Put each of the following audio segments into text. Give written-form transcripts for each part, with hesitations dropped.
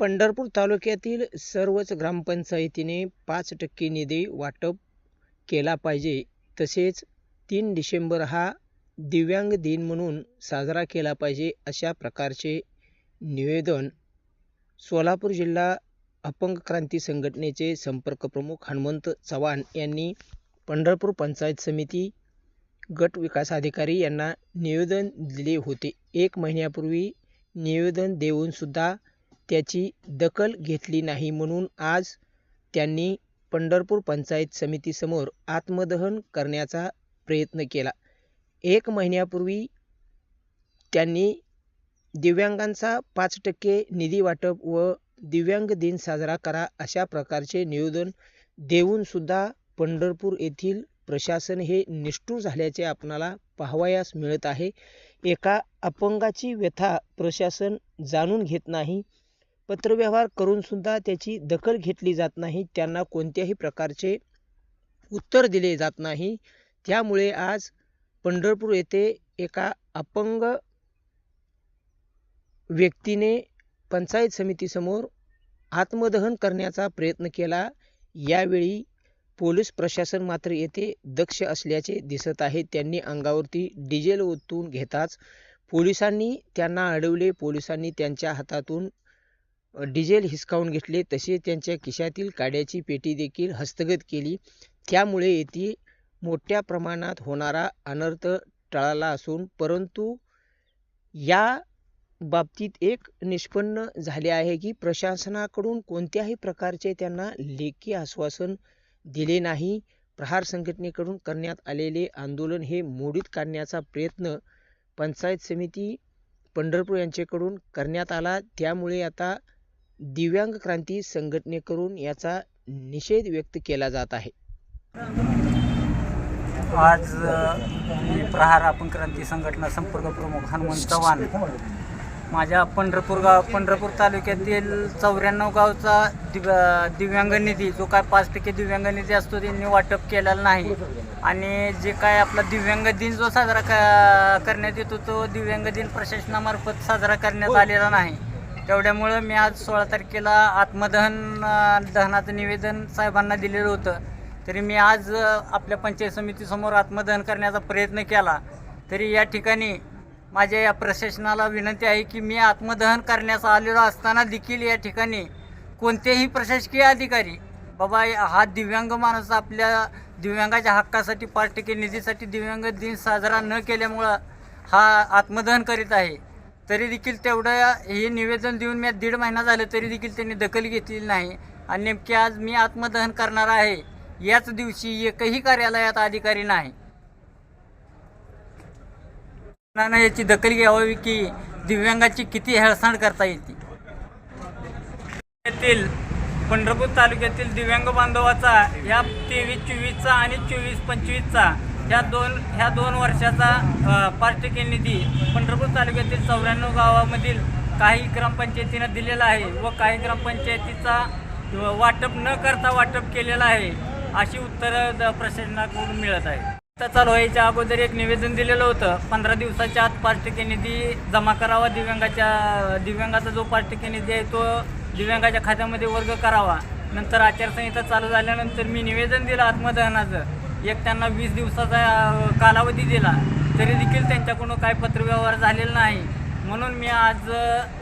पंढरपूर तालुक्यातील सर्वच ग्रामपंचायतीने 5% निधी वाटप केला पाहिजे. तसेच 3 डिसेंबर हा दिव्यांग दिन म्हणून साजरा केला पाहिजे, अशा प्रकारचे निवेदन सोलापूर जिल्हा अपंग क्रांती संघटनेचे संपर्क प्रमुख हनुमंत चव्हाण यांनी पंढरपूर पंचायत समिती गट विकास अधिकारी यांना निवेदन दिले होते. 1 महिन्यापूर्वी निवेदन देऊन सुद्धा त्याची दखल घेतली नाही, म्हणून आज त्यांनी पंढरपूर पंचायत समितीसमोर आत्मदहन करण्याचा प्रयत्न केला. 1 महिन्यापूर्वी त्यांनी दिव्यांगांचा 5% निधी वाटप व दिव्यांग दिन साजरा करा, अशा प्रकारचे निवेदन देऊन सुद्धा पंढरपूर येथील प्रशासन हे निष्ठुर झाल्याचे आपणाला पाहावयास मिळत आहे. एका अपंगाची व्यथा प्रशासन जाणून घेत नाही. पत्रव्यवहार करून सुद्धा त्याची दखल घेतली जात नाही. त्यांना कोणत्याही प्रकारचे उत्तर दिले जात नाही. त्यामुळे आज पंढरपूर येथे एका अपंग व्यक्तीने पंचायत समितीसमोर आत्मदहन करण्याचा प्रयत्न केला. यावेळी पोलीस प्रशासन मात्र येथे दक्ष असल्याचे दिसत आहे. त्यांनी अंगावरती डिझेल ओतून घेताच पोलिसांनी त्यांना अडवले. पोलिसांनी त्यांच्या हातातून डिझेल हिसकावून घेतले. तसेच त्यांच्या खिशातील काड्याची पेटी देखील हस्तगत केली. त्यामुळे येथे मोठ्या प्रमाणात होणारा अनर्थ टळला असून, परंतु या बाबतीत एक निष्पन्न झाले आहे की प्रशासनाकडून कोणत्याही प्रकारचे त्यांना लेखी आश्वासन दिले नाही. प्रहार संघटनेकडून करण्यात आलेले आंदोलन हे मोडीत काढण्याचा प्रयत्न पंचायत समिती पंढरपूर यांच्याकडून करण्यात आला. त्यामुळे आता दिव्यांग क्रांती संघटनेकडून याचा निषेध व्यक्त केला जात आहे. आज मी प्रहार अपंग क्रांती संघटना संपर्क प्रमुख हनुमंत चव्हाण माझ्या पंढरपूर तालुक्यातील 94 गावचा दिव्यांग निधी, जो काय 5% दिव्यांग निधी असतो, त्यांनी वाटप केलेला नाही. आणि जे काय आपला दिव्यांग दिन जो साजरा करण्यात येतो, तो दिव्यांग दिन प्रशासनामार्फत साजरा करण्यात आलेला नाही. तेवढ्यामुळं मी आज 16 तारखेला दहनाचं निवेदन साहेबांना दिलेलं होतं. तरी मी आज आपल्या पंचायत समितीसमोर आत्मदहन करण्याचा प्रयत्न केला. तरी या ठिकाणी माझ्या या प्रशासनाला विनंती आहे की मी आत्मदहन करण्यास आलेलो असताना देखील या ठिकाणी कोणतेही प्रशासकीय अधिकारी, बाबा हा दिव्यांग माणूस आपल्या दिव्यांगाच्या हक्कासाठी 5% निधीसाठी दिव्यांग दिन साजरा न केल्यामुळं हा आत्मदहन करीत आहे. तरी देखील तेवढं हे निवेदन देऊन मी 1.5 महिना झालं, तरी देखील त्यांनी दखल घेतलेली नाही. आणि नेमके आज मी आत्मदहन करणार आहे, याच दिवशी एकही कार्यालयात अधिकारी नाही. याची दखल घ्यावी की दिव्यांगाची किती हेळसांड करता येते. येथील पंढरपूर तालुक्यातील दिव्यांग बांधवाचा ह्या 23-24चा आणि 24-25चा ह्या दोन वर्षाचा 5% निधी पंढरपूर तालुक्यातील 94 गावामधील काही ग्रामपंचायतीनं दिलेला आहे व काही ग्रामपंचायतीचा वाटप न करता वाटप केलेलं आहे, अशी उत्तरं प्रशासनाकडून मिळत आहे. चालू व्हायच्या अगोदर एक निवेदन दिलेलं होतं, 15 दिवसाच्या आत 5% निधी जमा करावा. दिव्यांगाचा जो 5% निधी आहे तो दिव्यांगाच्या खात्यामध्ये वर्ग करावा. नंतर आचारसंहिता चालू झाल्यानंतर मी निवेदन दिलं आत्मदहनाचं. एक त्यांना 20 दिवसाचा कालावधी दिला, तरी देखील त्यांच्याकडून काही पत्रव्यवहार झालेला नाही. म्हणून मी आज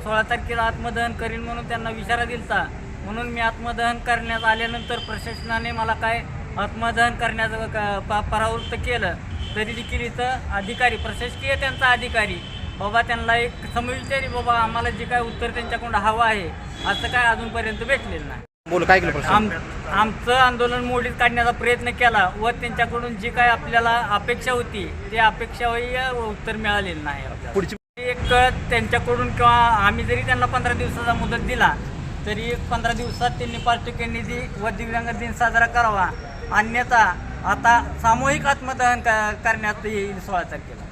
16 तारखेला आत्मदहन करीन म्हणून त्यांना इशारा दिलता. म्हणून मी आत्मदहन करण्यात आल्यानंतर प्रशासनाने मला काय आत्मदहन करण्याचं परावृत्त केलं. तरी देखील इथं अधिकारी, प्रशासकीय त्यांचा अधिकारी, बाबा त्यांना एक समविचारी, बाबा आम्हाला जे काय उत्तर त्यांच्याकडून हवं आहे असं काय अजूनपर्यंत भेटलेलं नाही. बोल काय केलं? आमचं आंदोलन मोडीत काढण्याचा प्रयत्न केला व त्यांच्याकडून जी काय आपल्याला अपेक्षा होती ते अपेक्षाही उत्तर मिळालेलं नाही. पुढची एक त्यांच्याकडून किंवा आम्ही जरी त्यांना 15 दिवसाचा मुदत दिला, तरी 15 दिवसात त्यांनी 5% निधी व दिव्यांग दिन साजरा करावा. अन्यथा आता सामूहिक आत्मदहन करण्यात येईल 16 तारखेला.